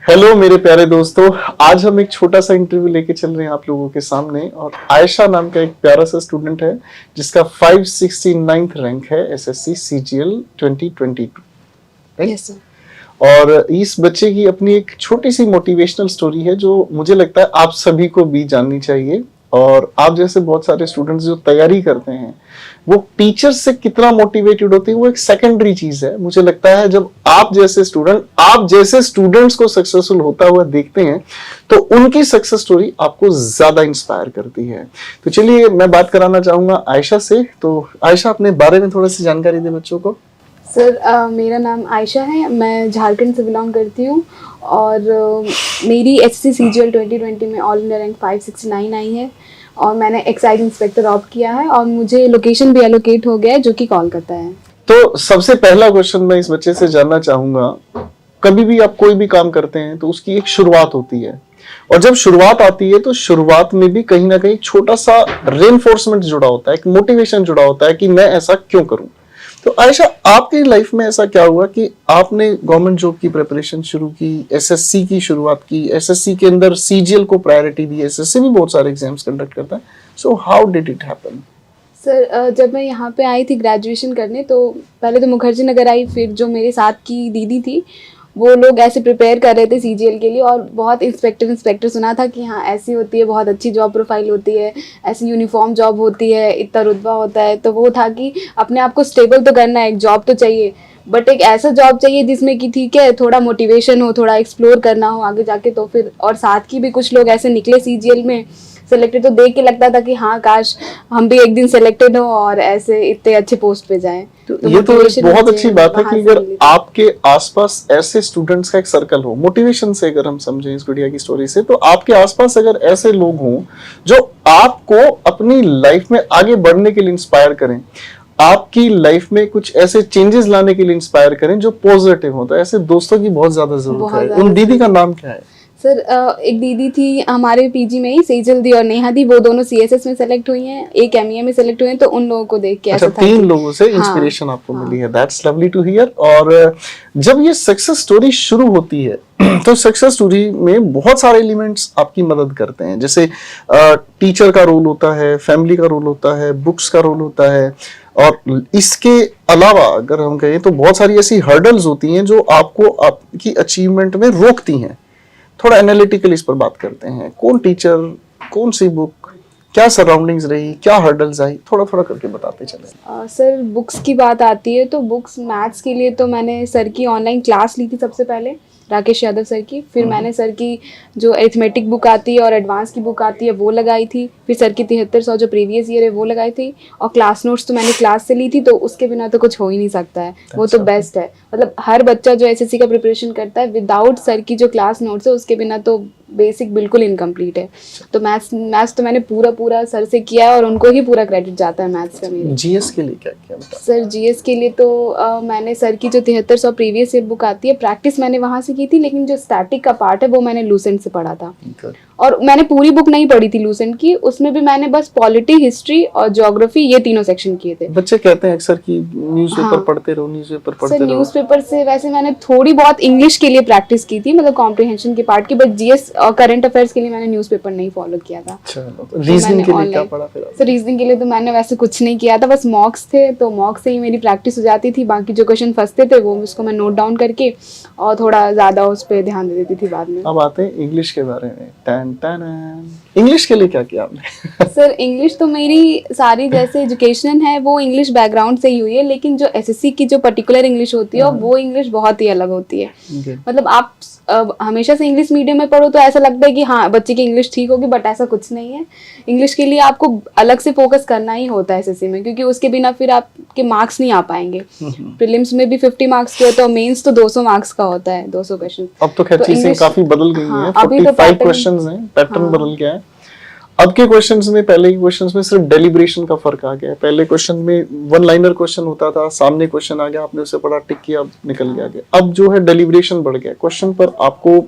Hello मेरे प्यारे दोस्तों, आज हम एक छोटा सा इंटरव्यू लेके चल रहे हैं आप लोगों के सामने। और आयशा नाम का एक प्यारा सा स्टूडेंट है जिसका 569th रैंक है SSC CGL 2022, right? Yes sir. और इस बच्चे की अपनी एक छोटी सी मोटिवेशनल स्टोरी है जो मुझे लगता है आप सभी को भी जाननी चाहिए। और आप जैसे बहुत सारे स्टूडेंट्स जो तैयारी करते हैं वो टीचर्स से कितना मोटिवेटेड होते हैं वो एक सेकेंडरी चीज है। मुझे लगता है जब आप जैसे स्टूडेंट्स को सक्सेसफुल होता हुआ देखते हैं तो उनकी सक्सेस स्टोरी आपको ज्यादा इंस्पायर करती है। तो चलिए मैं बात कराना चाहूंगा आयशा से। तो आयशा, अपने बारे में थोड़ा सी जानकारी दे बच्चों को। सर मेरा नाम आयशा है, मैं झारखंड से बिलोंग करती हूँ और मेरी एसएससी सीजीएल 2020 में ऑल इंडिया रैंक 569 आई है और मैंने एक्साइज इंस्पेक्टर ऑप्ट किया है और मुझे लोकेशन भी एलोकेट हो गया है जो कि कोलकाता है। तो सबसे पहला क्वेश्चन मैं इस बच्चे से जानना चाहूंगा, कभी भी आप कोई भी काम करते हैं तो उसकी एक शुरुआत होती है और जब शुरुआत आती है तो शुरुआत में भी कहीं ना कहीं छोटा सा रेनफोर्समेंट जुड़ा होता है, एक मोटिवेशन जुड़ा होता है कि मैं ऐसा क्यों करूं। तो आयशा, आपकी लाइफ में ऐसा क्या हुआ कि आपने गवर्नमेंट जॉब की प्रिपरेशन शुरू की, एसएससी की शुरुआत की, एसएससी के अंदर सीजीएल को प्रायोरिटी दी, एसएससी भी बहुत सारे एग्जाम्स कंडक्ट करता है। So how did it happen? Sir जब मैं यहाँ पे आई थी ग्रेजुएशन करने तो पहले तो मुखर्जी नगर आई, फिर जो मेरे साथ की दीदी थी वो लोग ऐसे प्रिपेयर कर रहे थे सीजीएल के लिए और बहुत इंस्पेक्टर सुना था कि हाँ ऐसी होती है, बहुत अच्छी जॉब प्रोफाइल होती है, ऐसी यूनिफॉर्म जॉब होती है, इतना रुतबा होता है। तो वो था कि अपने आप को स्टेबल तो करना है, एक जॉब तो चाहिए बट एक ऐसा जॉब चाहिए जिसमें कि ठीक है थोड़ा मोटिवेशन हो, थोड़ा एक्सप्लोर करना हो आगे जाके। तो फिर और साथ की भी कुछ लोग ऐसे निकले सीजीएल में सेलेक्टेड, तो देख के लगता था कि हाँ काश हम भी एक दिन सेलेक्टेड हो और ऐसे इतने अच्छे पोस्ट पे जाएं। तो ये तो एक बहुत अच्छी बात है कि अगर आपके आसपास ऐसे स्टूडेंट्स का एक सर्कल हो, मोटिवेशन से अगर हम समझें इस गुड़िया की स्टोरी से, तो आपके आसपास अगर ऐसे लोग हों जो आपको अपनी लाइफ में आगे बढ़ने के लिए इंस्पायर करें, आपकी लाइफ में कुछ ऐसे चेंजेस लाने के लिए इंस्पायर करें जो पॉजिटिव हो, तो ऐसे दोस्तों की बहुत ज्यादा जरूरत है। उन दीदी का नाम क्या है? सर एक दीदी थी हमारे पीजी में ही, सेजल दी और नेहा दी, वो दोनों सीएसएस में सेलेक्ट हुई हैं, एक एमईए में सेलेक्ट हुए हैं। तो उन लोगों को देख के ऐसा था तीन लोगों से इंस्पिरेशन आपको मिली है। That's lovely to hear. और जब ये सक्सेस स्टोरी शुरू होती है तो सक्सेस स्टोरी में बहुत सारे एलिमेंट्स आपकी मदद करते हैं, जैसे टीचर का रोल होता है, फैमिली का रोल होता है, बुक्स का रोल होता है, और इसके अलावा अगर हम कहें तो बहुत सारी ऐसी हर्डल्स होती हैं जो आपको आपकी अचीवमेंट में रोकती हैं। थोड़ा एनालिटिकल इस पर बात करते हैं। कौन टीचर, कौन सी बुक, क्या सराउंडिंग्स रही, क्या हर्डल्स आई, थोड़ा थोड़ा करके बताते चले। सर बुक्स की बात आती है तो बुक्स मैथ्स के लिए तो मैंने सर की ऑनलाइन क्लास ली थी सबसे पहले, राकेश यादव सर की। फिर मैंने सर की जो अरिथमेटिक बुक आती है और एडवांस की बुक आती है वो लगाई थी। फिर सर की 7300 जो प्रीवियस ईयर है वो लगाई थी। और क्लास नोट्स तो मैंने क्लास से ली थी, तो उसके बिना तो कुछ हो ही नहीं सकता है, वो तो बेस्ट है। मतलब हर बच्चा जो एसएससी का प्रिपरेशन करता है विदाउट सर की जो क्लास नोट्स है उसके बिना तो बेसिक बिल्कुल इनकम्प्लीट है। तो मैथ्स तो मैंने पूरा सर से किया है और उनको ही पूरा क्रेडिट जाता है मैथ्स का। मेरे जीएस के लिए क्या किया बता? सर जीएस के लिए तो मैंने सर की जो 7300 प्रीवियस ईयर बुक आती है प्रैक्टिस मैंने वहाँ से की थी, लेकिन जो स्टैटिक का पार्ट है वो मैंने लूसेंट से पढ़ा था। और मैंने पूरी बुक नहीं पढ़ी थी लूसेंट की, उसमें भी मैंने बस पॉलिटी, हिस्ट्री और ज्योग्राफी ये तीनों सेक्शन किए थे। बच्चे कहते हैं अक्सर कि न्यूज़पेपर पढ़ते रहो, न्यूज़पेपर पढ़ते रहो। न्यूज़पेपर से वैसे मैंने थोड़ी बहुत इंग्लिश के लिए प्रैक्टिस की थी, मतलब कॉम्प्रिहेंशन के पार्ट की, बट जीएस और करंट अफेयर्स के लिए मैंने न्यूज़पेपर नहीं फॉलो किया था। रीजनिंग के लिए क्या पढ़ा फिर? सर रीजनिंग के लिए तो मैंने वैसे कुछ नहीं किया था, बस मॉक्स थे तो मॉक्स से ही मेरी प्रैक्टिस हो जाती थी। बाकी जो क्वेश्चन फंसते थे वो उसको मैं नोट डाउन करके और थोड़ा ज्यादा उस पर ध्यान दे देती थी बाद में। अब आते हैं इंग्लिश के बारे में। टन टन इंग्लिश के लिए क्या किया आपने? सर इंग्लिश तो मेरी सारी जैसे एजुकेशन है वो इंग्लिश बैकग्राउंड से ही हुई है, लेकिन जो एसएससी की जो पर्टिकुलर इंग्लिश होती है वो इंग्लिश बहुत ही अलग होती है। मतलब आप हमेशा से इंग्लिश मीडियम में पढ़ो तो ऐसा लगता है कि हाँ बच्चे की इंग्लिश ठीक होगी, बट ऐसा कुछ नहीं है। इंग्लिश के लिए आपको अलग से फोकस करना ही होता है एसएससी में, क्योंकि उसके बिना फिर आपके मार्क्स नहीं आ पाएंगे। प्रीलिम्स में भी 50 मार्क्स के होता है और मेंस तो 200 मार्क्स का होता है, 200 क्वेश्चन। अब तो खैर चीजें काफी बदल गई हैं। 45 क्वेश्चंस हैं, पैटर्न बदल गया है। अब के क्वेश्चंस में, पहले के क्वेश्चंस में सिर्फ डेलिब्रेशन का फर्क आ गया है। पहले क्वेश्चन में वन लाइनर क्वेश्चन होता था, सामने क्वेश्चन आ गया, आपने उसे पढ़ा, टिक किया, निकल गया आगे। अब जो है डेलिब्रेशन बढ़ गया, क्वेश्चन पर आपको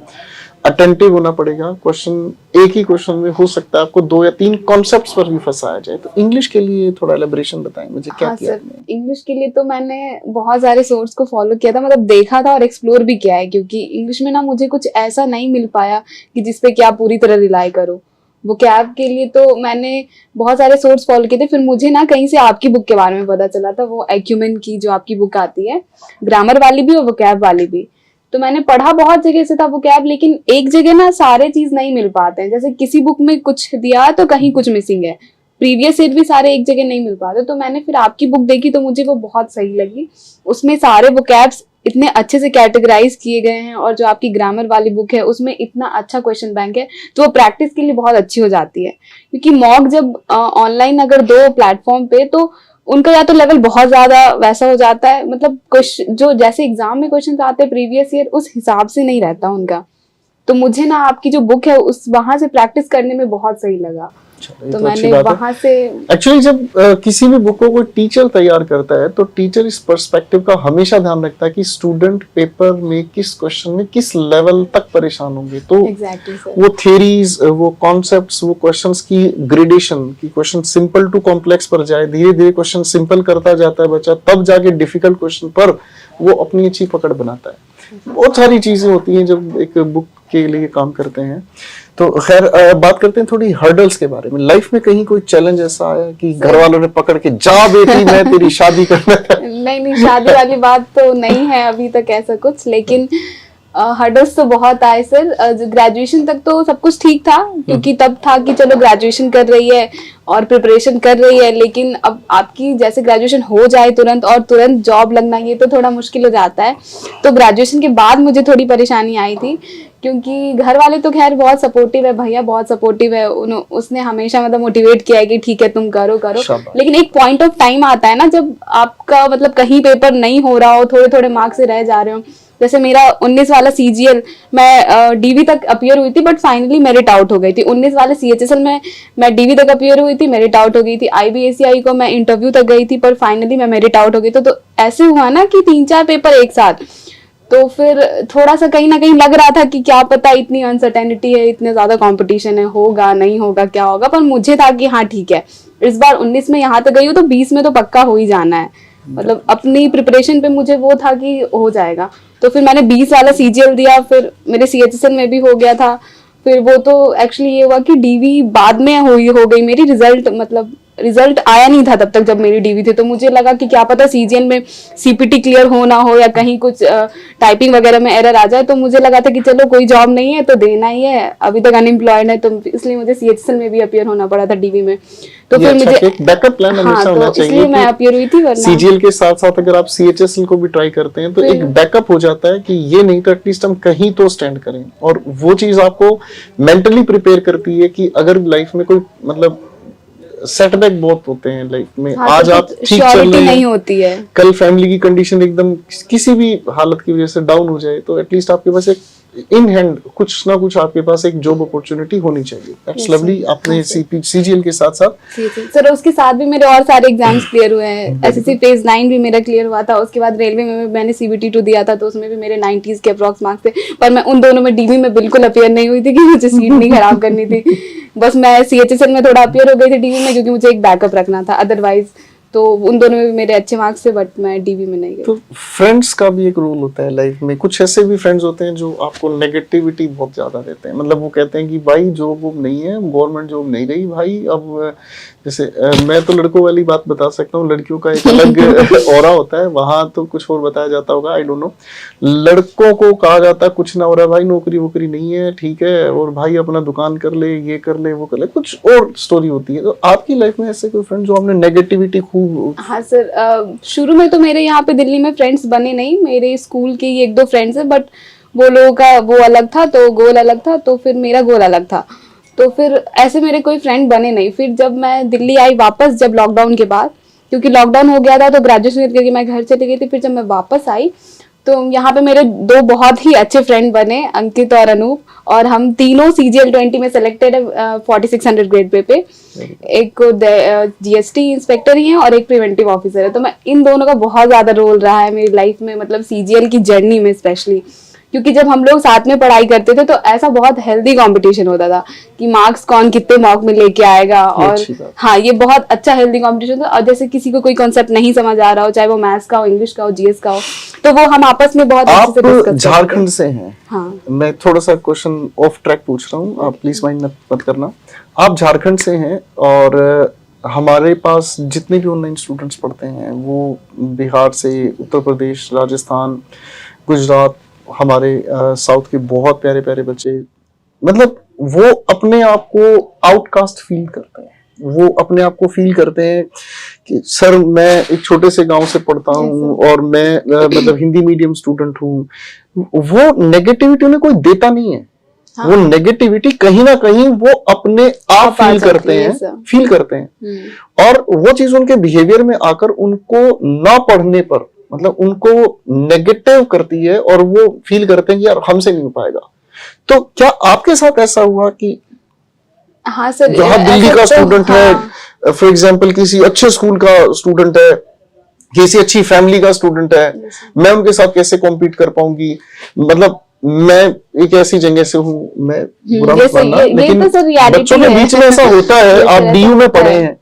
अटेंटिव होना पड़ेगा। क्वेश्चन एक ही क्वेश्चन में हो सकता है आपको 2 या 3 कॉन्सेप्ट्स पर भी फंसाया जाए। तो इंग्लिश के लिए थोड़ा एलेबोरेशन बताएं मुझे, क्या हाँ किया सर, इंग्लिश के लिए तो मैंने बहुत सारे सोर्स को फॉलो किया था, मतलब देखा था और एक्सप्लोर भी किया है, क्योंकि इंग्लिश में ना मुझे कुछ ऐसा नहीं मिल पाया कि जिसपे कि आप पूरी तरह रिलाई करो। वोकैब के लिए तो मैंने बहुत सारे सोर्स फॉलो किए थे, फिर मुझे ना कहीं से आपकी बुक के बारे में पता चला था, वो एक्यूमेन की जो आपकी बुक आती है, ग्रामर वाली भी और वोकैब वाली भी। तो मैंने पढ़ा बहुत जगह से था वोकैब, लेकिन एक जगह ना सारे चीज नहीं मिल पाते हैं। जैसे किसी बुक में कुछ दिया तो कहीं कुछ मिसिंग है, प्रीवियस सेट भी सारे एक जगह नहीं मिल पाते। तो मैंने फिर आपकी बुक देखी तो मुझे वो बहुत सही लगी। उसमें सारे वोकैब्स इतने अच्छे से कैटेगराइज किए गए हैं, और जो आपकी ग्रामर वाली बुक है उसमें इतना अच्छा क्वेश्चन बैंक है, तो वो प्रैक्टिस के लिए बहुत अच्छी हो जाती है। क्योंकि मॉक जब ऑनलाइन अगर दो प्लेटफॉर्म पे, तो उनका या तो लेवल बहुत ज्यादा वैसा हो जाता है, मतलब क्वेश्चन जो जैसे एग्जाम में क्वेश्चन आते हैं प्रीवियस ईयर, उस हिसाब से नहीं रहता उनका। तो मुझे ना आपकी जो बुक है उस वहां से प्रैक्टिस करने में बहुत सही लगा। तो मैंने वहां से एक्चुअली जब किसी भी बुक को कोई टीचर तैयार करता है तो टीचर इस पर्सपेक्टिव का हमेशा ध्यान रखता है कि स्टूडेंट पेपर में किस क्वेश्चन में किस लेवल तक परेशान होंगे। तो वो थ्योरीज, वो कॉन्सेप्ट्स, वो क्वेश्चंस की ग्रेडेशन, की क्वेश्चन सिंपल टू कॉम्प्लेक्स पर जाए, धीरे धीरे क्वेश्चन सिंपल करता जाता है बच्चा, तब जाके डिफिकल्ट क्वेश्चन पर वो अपनी अच्छी पकड़ बनाता है। बहुत सारी चीजें होती हैं जब एक बुक के लिए काम करते हैं। तो खैर बात करते हैं थोड़ी हर्डल्स के बारे में। लाइफ में कहीं कोई चैलेंज ऐसा आया कि घर वालों ने पकड़ के जा बेटी मैं तेरी शादी करना है? नहीं, शादी वाली बात तो नहीं है अभी तक ऐसा कुछ, लेकिन हर्डल्स तो बहुत आए सर। ग्रेजुएशन तक तो सब कुछ ठीक था, क्योंकि तब था कि चलो ग्रेजुएशन कर रही है और प्रिपरेशन कर रही है, लेकिन अब आपकी जैसे ग्रेजुएशन हो जाए तुरंत और तुरंत जॉब लगना, ये तो थोड़ा मुश्किल हो जाता है। तो ग्रेजुएशन के बाद मुझे थोड़ी परेशानी आई थी, क्योंकि घर वाले तो खैर बहुत सपोर्टिव है, भैया बहुत सपोर्टिव है, उसने हमेशा मतलब मोटिवेट किया है कि ठीक है तुम करो करो। लेकिन एक पॉइंट ऑफ टाइम आता है ना, जब आपका मतलब कहीं पेपर नहीं हो रहा हो, थोड़े थोड़े मार्क्स से रह जा रहे हो। जैसे मेरा 19 वाला CGL मैं डीवी तक अपियर हुई थी, बट फाइनली मेरिट आउट हो गई थी। 19 वाले CHSL में मैं डीवी तक अपियर हुई थी, मेरिट आउट हो गई थी। IBACI को मैं इंटरव्यू तक गई थी, पर फाइनली मैं मेरिट आउट हो गई थी। तो ऐसे हुआ ना कि 3-4 पेपर एक साथ, तो फिर थोड़ा सा कहीं ना कहीं लग रहा था कि क्या पता, इतनी अनसर्टेनिटी है, इतने ज्यादा कंपटीशन है, होगा नहीं होगा क्या होगा। पर मुझे था कि हाँ ठीक है, इस बार 19 में यहाँ तक गई हूँ तो 20 में तो पक्का हो ही जाना है। मतलब अपनी प्रिपरेशन पे मुझे वो था कि हो जाएगा। तो फिर मैंने 20 वाला CGL दिया, फिर मेरे CHSL में भी हो गया था। फिर वो तो एक्चुअली ये हुआ कि डीवी बाद में हो गई मेरी। रिजल्ट आया नहीं था तब तक जब मेरी डीवी थी, तो मुझे लगा कि क्या पता CGL में CPT क्लियर हो ना हो, या कहीं कुछ टाइपिंग वगैरह में एरर आ जाए। तो मुझे लगा था कि चलो कोई जॉब नहीं है तो देना ही है, अभी तक अनएम्प्लॉयड है, तो इसलिए मुझे CHSL में भी अपियर होना पड़ा था डीवी में। तो फिर मुझे एक बैकअप प्लान हमेशा होना चाहिए। इसलिए मैं अपियर हुई थी। वरना CGL के साथ साथ अगर आप CHSL को भी ट्राई करते हैं तो एक बैकअप हो जाता है कि ये नहीं तो एटलीस्ट हम कहीं तो स्टैंड करें। और वो चीज आपको मेंटली प्रिपेयर करती है कि अगर लाइफ में कोई मतलब सेटबैक बहुत होते हैं लाइफ में, आज आप ठीक चल रहे हैं, नहीं होती है, कल फैमिली की कंडीशन एकदम किसी भी हालत की वजह से डाउन हो जाए, तो एटलीस्ट आपके पास एक इन हैंड कुछ ना कुछ आपके पास एक जॉब अपॉर्चुनिटी होनी चाहिए। That's lovely. आपने CGL के साथ साथ सर उसके साथ भी मेरे और सारे एग्जाम्स क्लियर हुए हैं। SSC फेज 9 भी मेरा क्लियर हुआ था। उसके बाद रेलवे में मैंने CBT 2 दिया था, तो उसमें भी मेरे 90s के अप्रॉक्स मार्क्स थे। पर मैं उन दोनों में डीवी में बिल्कुल अपियर नहीं हुई थी कि मुझे सीट नहीं खराब करनी थी। बस मैं CHSL में थोड़ा अपियर हो गई थी डीवी में, क्योंकि मुझे एक बैकअप रखना था। अदरवाइज तो उन दोनों में मेरे अच्छे मार्क्स थे, बट मैं डीवी में नहीं गई। तो फ्रेंड्स का भी एक रोल होता है लाइफ में। कुछ ऐसे भी फ्रेंड्स होते हैं जो आपको नेगेटिविटी बहुत ज्यादा देते हैं, मतलब वो कहते हैं कि भाई जॉब वो नहीं है, गवर्नमेंट जॉब नहीं रही भाई। अब जैसे मैं तो लड़कों वाली बात बता सकता हूँ, लड़कियों का एक अलग ऑरा होता है, वहां तो कुछ और बताया जाता होगा, आई डोंट नो। लड़कों को कहा जाता है कुछ ना हो रहा भाई, नौकरी वोकरी नहीं है, ठीक है, और भाई अपना दुकान कर ले, ये कर ले, वो कर ले, कुछ और स्टोरी होती है। तो आपकी लाइफ में ऐसे कोई फ्रेंड जो आपने नेगेटिविटी खूब? हाँ सर, शुरू में तो मेरे यहाँ पे दिल्ली में फ्रेंड्स बने नहीं, मेरे स्कूल के ही 1-2 फ्रेंड्स है, बट वो लोगों का वो अलग था, तो गोल अलग था, तो फिर मेरा गोल अलग था। तो फिर ऐसे मेरे कोई फ्रेंड बने नहीं। फिर जब मैं दिल्ली आई वापस, जब लॉकडाउन के बाद, क्योंकि लॉकडाउन हो गया था तो ग्रेजुएशन करके मैं घर चली गई थी। फिर जब मैं वापस आई तो यहाँ पे मेरे 2 बहुत ही अच्छे फ्रेंड बने, अंकित और अनूप, और हम तीनों CGL 20 में सेलेक्टेड है 4600 ग्रेड पे। एक GST इंस्पेक्टर ही है और एक प्रिवेंटिव ऑफिसर है। तो मैं इन दोनों का बहुत ज्यादा रोल रहा है मेरी लाइफ में, मतलब CGL की जर्नी में स्पेशली, क्योंकि जब हम लोग साथ में पढ़ाई करते थे तो ऐसा बहुत हेल्दी कंपटीशन होता था कि मार्क्स कौन कितने मार्क में लेके आएगा, और हाँ ये बहुत अच्छा हेल्दी कंपटीशन था। और जैसे किसी को कोई कॉन्सेप्ट नहीं समझ आ रहा हो, चाहे वो मैथ्स का हो, इंग्लिश का हो, जीएस का हो, तो वो हम आपस में बहुत अच्छे से डिस्कस करते थे। झारखंड से हैं, हाँ मैं थोड़ा सा क्वेश्चन ऑफ ट्रैक पूछ रहा हूँ, आप प्लीज माइंड मत करना। आप झारखंड से हैं और हमारे पास जितने भी ऑनलाइन स्टूडेंट्स पढ़ते हैं वो बिहार से, उत्तर प्रदेश, राजस्थान, गुजरात, हमारे साउथ के बहुत प्यारे प्यारे बच्चे, मतलब वो अपने आप को आउटकास्ट फील करते हैं, वो अपने आप को फील करते हैं कि सर मैं एक छोटे से गांव से पढ़ता हूँ और मैं मतलब हिंदी मीडियम स्टूडेंट हूँ। वो नेगेटिविटी उन्हें कोई देता नहीं है। हाँ। वो नेगेटिविटी कहीं ना कहीं वो अपने आप फील करते हैं और वो चीज उनके बिहेवियर में आकर उनको ना पढ़ने पर मतलब उनको नेगेटिव करती है और वो फील करते हैं कि यार हमसे नहीं हो पाएगा। तो क्या आपके साथ ऐसा हुआ कि हाँ सर, जहाँ दिल्ली का स्टूडेंट है, फॉर एग्जाम्पल किसी अच्छे स्कूल का स्टूडेंट है, किसी अच्छी फैमिली का स्टूडेंट है, मैं उनके साथ कैसे कॉम्पीट कर पाऊंगी, मतलब मैं एक ऐसी जगह से हूँ, मैं बुरा मत मानना, लेकिन बच्चों के बीच में ऐसा होता है। आप डीयू में पढ़े हैं,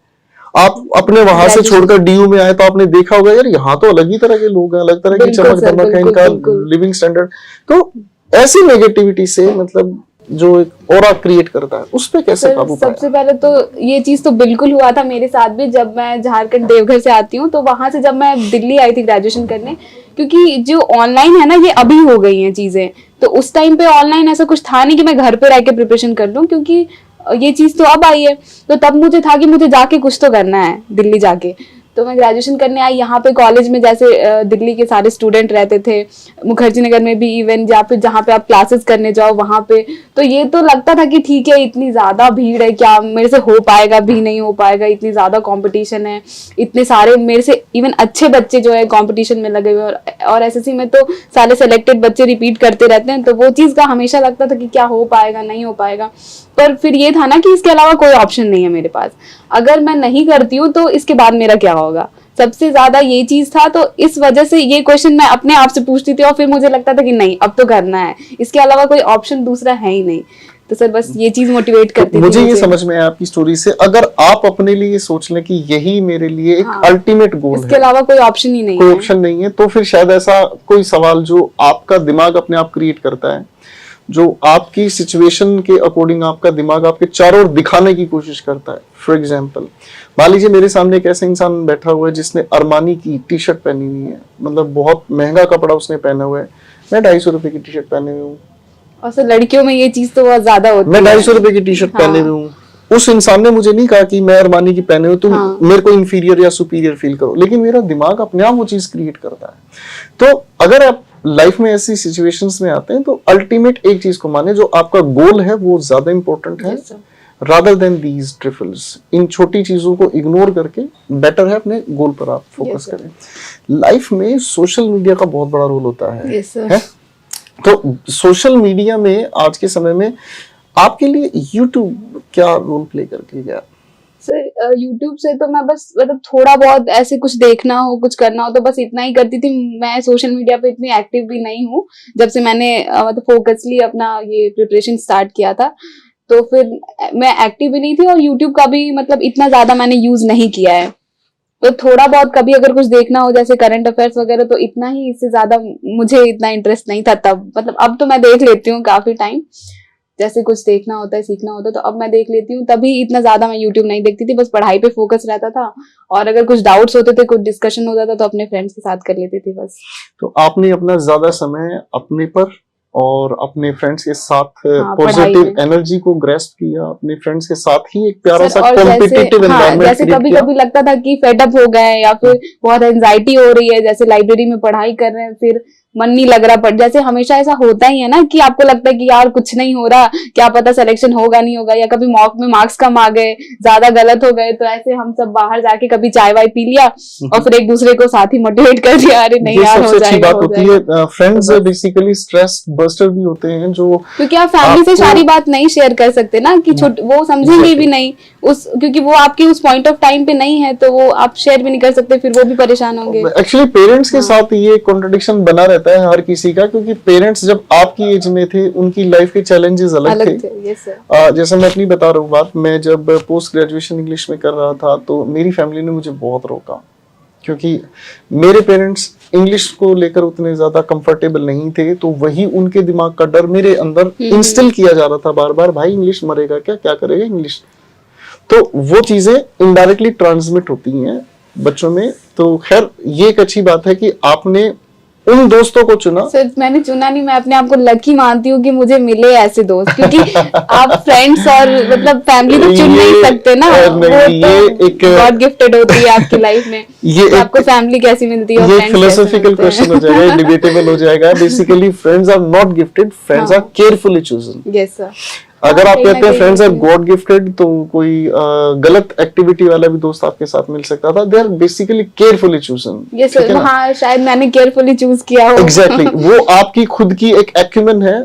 आप अपने वहां से छोड़कर डीयू में आए तो आपने देखा होगा यार यहाँ तो अलग ही तरह के लोग हैं, अलग तरह की चमक दमक है इनका लिविंग स्टैंडर्ड। तो ऐसी नेगेटिविटी से मतलब जो एक ऑरा क्रिएट करता है उस पे कैसे काबू पाया? सबसे पहले तो ये चीज तो बिल्कुल हुआ था मेरे साथ भी। जब मैं झारखंड देवघर से आती हूँ तो वहां से जब मैं दिल्ली आई थी ग्रेजुएशन करने, क्योंकि जो ऑनलाइन है ना ये अभी हो गई हैं चीजें, तो उस टाइम पे ऑनलाइन ऐसा कुछ था नहीं कि मैं घर पे रह के प्रिपरेशन कर लूं, क्योंकि ये चीज तो अब आई है। तो तब मुझे था कि मुझे जाके कुछ तो करना है दिल्ली जाके। तो मैं ग्रेजुएशन करने आई यहाँ पे कॉलेज में, जैसे दिल्ली के सारे स्टूडेंट रहते थे, मुखर्जी नगर में भी इवन, या फिर जहाँ पे आप क्लासेस करने जाओ वहाँ पे, तो ये तो लगता था कि ठीक है इतनी ज्यादा भीड़ है, क्या मेरे से हो पाएगा भी नहीं हो पाएगा, इतनी ज्यादा कंपटीशन है, इतने सारे मेरे से इवन अच्छे बच्चे जो है कंपटीशन में लगे हुए, और एसएससी में तो सारे सेलेक्टेड बच्चे रिपीट करते रहते हैं, तो वो चीज का हमेशा लगता था कि क्या हो पाएगा नहीं हो पाएगा। पर फिर ये था ना कि इसके अलावा कोई ऑप्शन नहीं है मेरे पास, अगर मैं नहीं करती हूँ तो इसके बाद मेरा क्या होगा, सबसे ज्यादा ये चीज था। तो इस वजह से ये क्वेश्चन मैं अपने आप से पूछती थी और फिर मुझे लगता था कि नहीं अब तो करना है, इसके अलावा कोई ऑप्शन दूसरा है ही नहीं। तो सर बस ये चीज मोटिवेट करती थी मुझे। ये समझ में आया आपकी स्टोरी से, अगर आप अपने लिए सोच लें कि यही मेरे लिए एक अल्टीमेट गोल है, इसके अलावा कोई ऑप्शन ही नहीं, कोई ऑप्शन नहीं है, तो फिर शायद ऐसा कोई सवाल जो आपका दिमाग अपने आप क्रिएट करता है, जो आपकी सिचुएशन के अकॉर्डिंग आपका दिमाग आपके चारों ओर दिखाने की कोशिश करता है। फॉर एग्जाम्पल मान लीजिए मेरे सामने एक ऐसा इंसान बैठा हुआ है जिसने अरमानी की टी शर्ट पहनी हुई है, मतलब बहुत महंगा कपड़ा उसने पहना हुआ है, मैं 250 रुपए की टी शर्ट पहने हुई हूँ। और सर लड़कियों में ये चीज तो बहुत ज्यादा होती है, मैं 250 रुपए की टी शर्ट पहने हुई हूँ। उस इंसान ने मुझे नहीं कहा कि मैं अरमानी की पहने हुई तुम मेरे को इंफीरियर या सुपीरियर फील करो, लेकिन मेरा दिमाग अपने आप वो चीज क्रिएट करता है। तो अगर आप लाइफ में ऐसी सिचुएशंस में आते हैं तो अल्टीमेट एक चीज को माने, जो आपका गोल है वो ज्यादा इंपॉर्टेंट है रादर देन दीज ट्रिफल्स। इन छोटी चीजों को इग्नोर करके बेटर है अपने गोल पर आप फोकस करें। लाइफ में सोशल मीडिया का बहुत बड़ा रोल होता है, है? तो सोशल मीडिया में आज के समय में आपके लिए यूट्यूब क्या रोल प्ले करके गया? सर यूट्यूब से तो मैं बस मतलब थोड़ा बहुत ऐसे कुछ देखना हो, कुछ करना हो तो बस इतना ही करती थी। मैं सोशल मीडिया पे इतनी एक्टिव भी नहीं हूँ। जब से मैंने मतलब फोकसली अपना ये प्रिपरेशन स्टार्ट किया था तो फिर मैं एक्टिव भी नहीं थी, और यूट्यूब का भी मतलब इतना ज्यादा मैंने यूज नहीं किया है। तो थोड़ा बहुत कभी अगर कुछ देखना हो जैसे करंट अफेयर्स वगैरह, तो इतना ही, इससे ज्यादा मुझे इतना इंटरेस्ट नहीं था तब। मतलब अब तो मैं देख लेती हूँ काफी टाइम, जैसे कुछ देखना होता है, सीखना होता है तो अब मैं देख लेती हूँ। तभी इतना ज्यादा मैं यूट्यूब नहीं देखती थी, बस पढ़ाई पे फोकस रहता था, और अगर कुछ डाउट्स होते थे, कुछ डिस्कशन होता था तो अपने फ्रेंड्स के साथ कर लेती थी बस। तो आपने अपना ज्यादा समय अपने पर और अपने फ्रेंड्स के साथ पॉजिटिव एनर्जी को ग्रेस्प किया, अपने फ्रेंड्स के साथ ही एक प्यारा सा कॉम्पिटिटिव एनवायरनमेंट जैसे कभी कभी लगता था कि फेडअप हो गए या फिर बहुत एंजाइटी हो रही है, जैसे लाइब्रेरी में पढ़ाई कर रहे हैं फिर मन नहीं लग रहा, पर जैसे हमेशा ऐसा होता ही है ना कि आपको लगता है कि यार कुछ नहीं हो रहा, क्या पता सिलेक्शन होगा नहीं होगा, या कभी मॉक में मार्क्स कम आ गए, ज्यादा गलत हो गए, तो ऐसे हम सब बाहर जाके कभी चाय वाय पी लिया और फिर एक दूसरे को साथ ही मोटिवेट कर दिया, अरे नहीं यार हो जाएगा। बात होती है, फ्रेंड्स बेसिकली स्ट्रेस बस्टर भी होते हैं, जो क्योंकि आप फैमिली से सारी बात नहीं शेयर कर सकते ना कि वो समझेंगे भी नहीं उस, क्योंकि वो आपके उस पॉइंट ऑफ टाइम पे नहीं है, तो वो आप शेयर भी नहीं कर सकते, फिर वो भी परेशान होंगे। एक्चुअली पेरेंट्स के साथ ये कॉन्ट्रडिक्शन बना रहता रहता है हर किसी का, क्योंकि पेरेंट्स जब आपकी एज में थे उनकी लाइफ के चैलेंजेस अलग थे। Yes sir. जैसे मैं अपनी बता रहा हूँ बात, मैं जब पोस्ट ग्रेजुएशन इंग्लिश में कर रहा था तो मेरी फैमिली ने मुझे बहुत रोका, क्योंकि मेरे पेरेंट्स इंग्लिश को लेकर उतने ज्यादा कंफर्टेबल नहीं थे, तो वही उनके दिमाग का डर मेरे अंदर इंस्टिल किया जा रहा था बार बार, भाई इंग्लिश मरेगा क्या, क्या करेगा इंग्लिश। तो वो चीजें इनडायरेक्टली ट्रांसमिट होती हैं बच्चों में। तो खैर ये एक अच्छी बात है कि आपने उन दोस्तों को चुना। सर मैंने चुना नहीं, मैं अपने आप को लकी मानती हूँ कि मुझे मिले ऐसे दोस्त, क्योंकि आप फ्रेंड्स और मतलब फैमिली तो चुन नहीं सकते ना, वो तो एक गॉड गिफ्टेड होती है आपकी लाइफ में। ये आपको फैमिली कैसी मिलती है, ये फिलोसॉफिकल क्वेश्चन हो जाएगा, डिबेटेबल हो जाएगा। Basically friends are not gifted, friends are carefully chosen. Yes sir. अगर आप कहते हैं फ्रेंड्स आर गॉड गिफ्टेड, तो कोई गलत एक्टिविटी वाला भी दोस्त आपके साथ मिल सकता था। They are basically carefully chosen. Yes sir, हाँ शायद मैंने केयरफुली चूज किया हो। एग्जैक्टली वो आपकी खुद की एक एक्यूमेन है,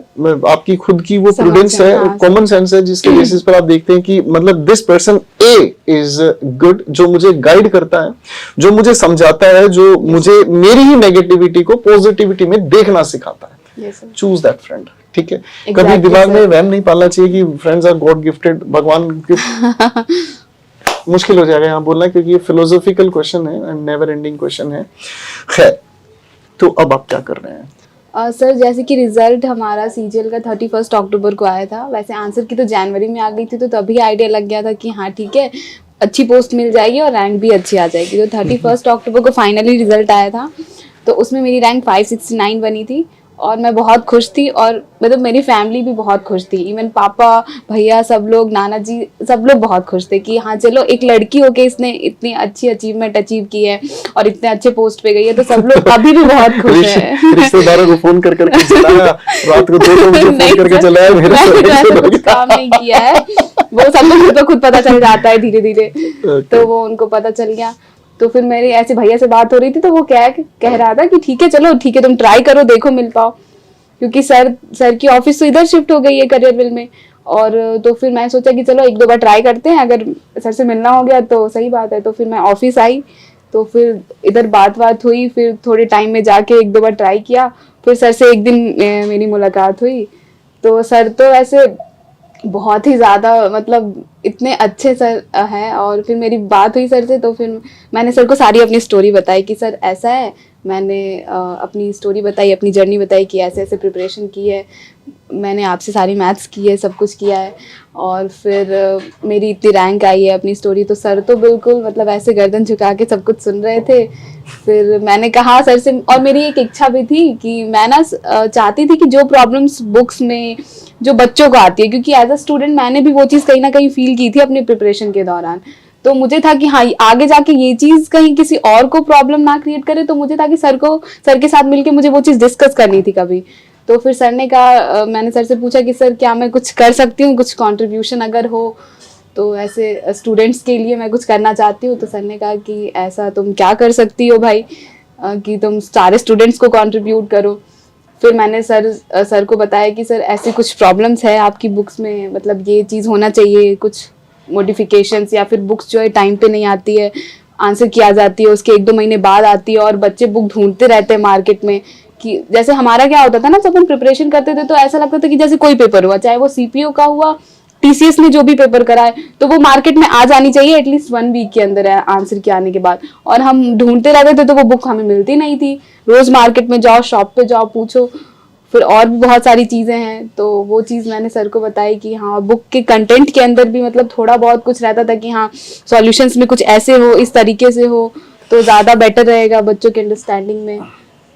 आपकी खुद की वो प्रूडेंस है, कॉमन सेंस है, जिसके बेसिस पर आप देखते हैं कि मतलब this person A is good, जो मुझे गाइड करता है, जो मुझे समझाता है, जो मुझे मेरी ही नेगेटिविटी को पॉजिटिविटी में देखना सिखाता है। Choose that friend. ठीक है, कभी दिमाग में वहम नहीं पालना चाहिए कि फ्रेंड्स आर गॉड गिफ्टेड, भगवान गिफ्ट। मुश्किल हो जाएगा यहाँ बोलना, क्योंकि ये फिलोसॉफिकल क्वेश्चन है एंड नेवर एंडिंग क्वेश्चन है। खैर, तो अब आप क्या कर रहे हैं? सर जैसे कि रिजल्ट हमारा सीजीएल का 31 अक्टूबर को आया था, वैसे आंसर की तो जनवरी में आ गई थी, तो तभी आइडिया लग गया था कि हाँ ठीक है अच्छी पोस्ट मिल जाएगी और रैंक भी अच्छी आ जाएगी। तो 31 अक्टूबर को फाइनली रिजल्ट आया था, तो उसमें मेरी रैंक 569 बनी थी और मैं बहुत खुश थी, और मतलब मेरी फैमिली भी बहुत खुश थी। इवन पापा, भैया, सब लोग, नाना जी, सब लोग बहुत खुश थे कि हाँ चलो एक लड़की होके इसने इतनी अच्छी अचीवमेंट अचीव की है और इतने अच्छे पोस्ट पे गई है, तो सब लोग अभी भी बहुत खुश हैं। रिश्तेदारों को फोन कर करके चलाया, रात को 2 बजे फोन करके चलाया, मेरे कुछ काम नहीं किया है, वो सब लोग खुद पता चल जाता है धीरे धीरे, तो वो उनको पता चल गया। तो फिर मेरी ऐसे भैया से बात हो रही थी, तो वो कह रहा था कि ठीक है चलो ठीक है तुम ट्राई करो, देखो मिल पाओ, क्योंकि सर की ऑफिस तो इधर शिफ्ट हो गई है करियरविल में। और तो फिर मैं सोचा कि चलो 1-2 बार ट्राई करते हैं, अगर सर से मिलना हो गया तो सही बात है। तो फिर मैं ऑफिस आई, तो फिर इधर बात हुई, फिर थोड़े टाइम में जाके 1-2 बार ट्राई किया, फिर सर से एक दिन मेरी मुलाकात हुई। तो सर तो ऐसे बहुत ही ज़्यादा मतलब इतने अच्छे सर हैं, और फिर मेरी बात हुई सर से, तो फिर मैंने सर को सारी अपनी स्टोरी बताई कि सर ऐसा है, मैंने अपनी स्टोरी बताई, अपनी जर्नी बताई कि ऐसे ऐसे प्रिपरेशन की है, मैंने आपसे सारी मैथ्स की है, सब कुछ किया है, और फिर मेरी इतनी रैंक आई है, अपनी स्टोरी। तो सर तो बिल्कुल मतलब ऐसे गर्दन झुका के सब कुछ सुन रहे थे। फिर मैंने कहा सर से, और मेरी एक इच्छा भी थी कि मैं ना चाहती थी कि जो प्रॉब्लम्स बुक्स में जो बच्चों को आती है, क्योंकि एज अ स्टूडेंट मैंने भी वो चीज़ कहीं ना कहीं फील की थी अपने प्रिपरेशन के दौरान, तो मुझे था कि हाँ आगे जाके ये चीज़ कहीं किसी और को प्रॉब्लम ना क्रिएट करे, तो मुझे था कि सर के साथ मिलके मुझे वो चीज़ डिस्कस करनी थी कभी। तो फिर सर ने कहा, मैंने सर से पूछा कि सर क्या मैं कुछ कर सकती हूँ, कुछ कंट्रीब्यूशन अगर हो तो ऐसे स्टूडेंट्स के लिए मैं कुछ करना चाहती हूँ। तो सर ने कहा कि ऐसा तुम क्या कर सकती हो भाई, कि तुम सारे स्टूडेंट्स को कंट्रीब्यूट करो। फिर मैंने सर को बताया कि सर ऐसे कुछ प्रॉब्लम्स है आपकी बुक्स में, मतलब ये चीज़ होना चाहिए, कुछ मॉडिफिकेशंस, या फिर बुक्स जो है टाइम पे नहीं आती है, आंसर किया जाती है उसके 1-2 महीने बाद आती है, और बच्चे बुक ढूंढते रहते हैं मार्केट में। कि जैसे हमारा क्या होता था ना, जब हम प्रिपरेशन करते थे तो ऐसा लगता था कि जैसे कोई पेपर हुआ, चाहे वो सीपीओ का हुआ, टीसीएस ने जो भी पेपर कराए, तो वो मार्केट में आ जानी चाहिए एटलीस्ट 1 वीक के अंदर है आंसर के आने के बाद, और हम ढूंढते रहते थे तो वो बुक हमें मिलती नहीं थी। रोज मार्केट में जाओ, शॉप पे जाओ, पूछो, फिर और भी बहुत सारी चीज़ें हैं। तो वो चीज़ मैंने सर को बताई कि हाँ बुक के कंटेंट के अंदर भी मतलब थोड़ा बहुत कुछ रहता था कि हाँ सॉल्यूशंस में कुछ ऐसे हो, इस तरीके से हो तो ज़्यादा बेटर रहेगा बच्चों के अंडरस्टैंडिंग में।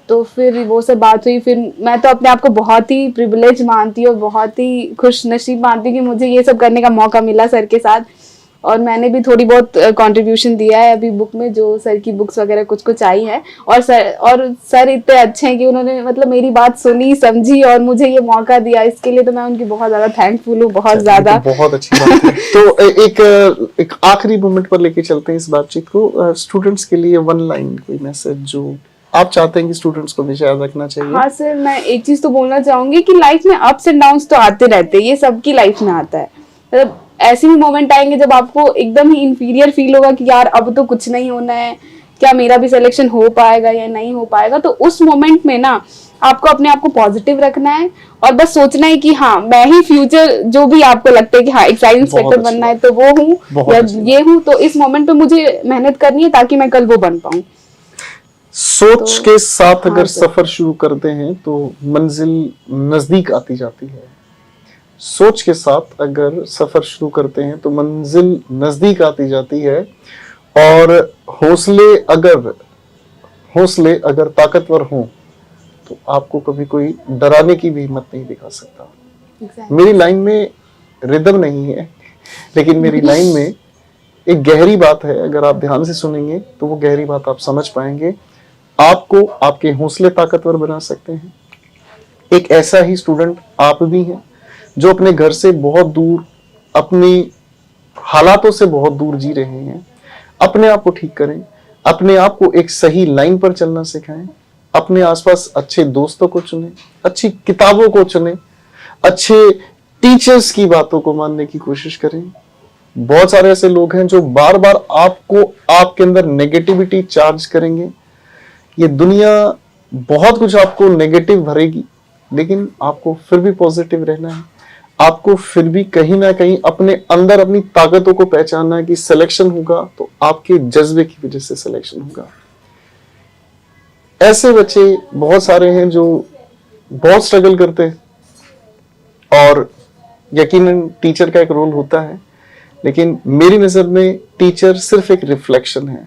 तो फिर वो सब बात हुई। फिर मैं तो अपने आप को बहुत ही प्रिविलेज मानती हूँ, बहुत ही खुश नसीब मानती हूँ कि मुझे ये सब करने का मौका मिला सर के साथ, और मैंने भी थोड़ी बहुत कंट्रीब्यूशन दिया है अभी बुक में, जो सर की बुक्स वगैरह कुछ आई है। और सर इतने अच्छे हैं कि उन्होंने मतलब मेरी बात सुनी, समझी और मुझे ये मौका दिया, इसके लिए तो मैं उनकी बहुत ज्यादा थैंकफुल हूँ, बहुत ज्यादा। बहुत अच्छी बात है। तो एक आखिरी मोमेंट पर लेके चलते हैं इस बातचीत को। स्टूडेंट्स के लिए 1 लाइन कोई मैसेज जो आप चाहते हैं कि स्टूडेंट्स को हमेशा याद रखना चाहिए। हाँ सर, मैं एक चीज तो बोलना चाहूंगी कि लाइफ में अप्स एंड डाउन्स तो आते रहते हैं, ये सबकी लाइफ में आता है। मतलब ऐसे भी मोमेंट आएंगे जब आपको एकदम ही इंफीरियर फील होगा कि यार अब तो कुछ नहीं होना है, क्या मेरा भी सिलेक्शन हो पाएगा या नहीं हो पाएगा। तो उस मोमेंट में ना आपको अपने आप को पॉजिटिव रखना है और बस सोचना है कि हाँ मैं ही फ्यूचर जो भी आपको लगता है कि हाँ एक्साइज इंस्पेक्टर बनना है तो वो हूँ या ये हूँ, तो इस मोमेंट पे मुझे मेहनत करनी है ताकि मैं कल वो बन पाऊँ। सोच के साथ हाँ अगर सर। सफर शुरू करते हैं तो मंजिल नजदीक आती जाती है। सोच के साथ अगर सफर शुरू करते हैं तो मंजिल नजदीक आती जाती है। और हौसले अगर ताकतवर हों तो आपको कभी कोई डराने की भी हिम्मत नहीं दिखा सकता। Exactly. मेरी लाइन में रिदम नहीं है, लेकिन मेरी लाइन में एक गहरी बात है। अगर आप ध्यान से सुनेंगे तो वो गहरी बात आप समझ पाएंगे। आपको आपके हौसले ताकतवर बना सकते हैं। एक ऐसा ही स्टूडेंट आप भी हैं जो अपने घर से बहुत दूर, अपनी हालातों से बहुत दूर जी रहे हैं। अपने आप को ठीक करें, अपने आप को एक सही लाइन पर चलना सिखाएं, अपने आसपास अच्छे दोस्तों को चुनें, अच्छी किताबों को चुनें, अच्छे टीचर्स की बातों को मानने की कोशिश करें। बहुत सारे ऐसे लोग हैं जो बार बार आपको आपके अंदर नेगेटिविटी चार्ज करेंगे। ये दुनिया बहुत कुछ आपको नेगेटिव भरेगी, लेकिन आपको फिर भी पॉजिटिव रहना है। आपको फिर भी कहीं ना कहीं अपने अंदर अपनी ताकतों को पहचानना है कि सिलेक्शन होगा तो आपके जज्बे की वजह से सिलेक्शन होगा। ऐसे बच्चे बहुत सारे हैं जो बहुत स्ट्रगल करते हैं और यकीनन टीचर का एक रोल होता है, लेकिन मेरी नजर में टीचर सिर्फ एक रिफ्लेक्शन है।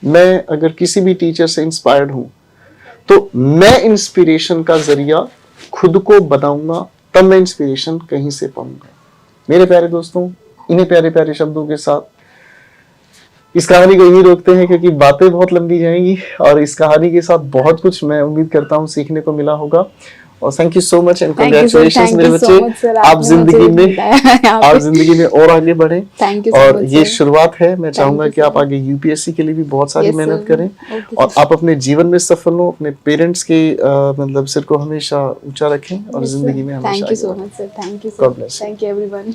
मैं अगर किसी भी टीचर से इंस्पायर्ड हूं तो मैं इंस्पिरेशन का जरिया खुद को बनाऊंगा, तब मैं इंस्पिरेशन कहीं से पाऊंगा। मेरे प्यारे दोस्तों, इन्हीं प्यारे प्यारे शब्दों के साथ इस कहानी को यही रोकते हैं, क्योंकि बातें बहुत लंबी जाएंगी और इस कहानी के साथ बहुत कुछ मैं उम्मीद करता हूँ सीखने को मिला होगा। और thank you so much and congratulations मेरे बच्चे। आप जिंदगी में और आगे बढ़े। और ये शुरुआत है। मैं चाहूंगा कि आप आगे यूपीएससी के लिए भी बहुत सारी मेहनत करें और आप अपने जीवन में सफल हो, अपने पेरेंट्स के मतलब सिर को हमेशा ऊंचा रखें और जिंदगी में हमेशा। Thank you so much sir, thank you, God bless, thank you everyone.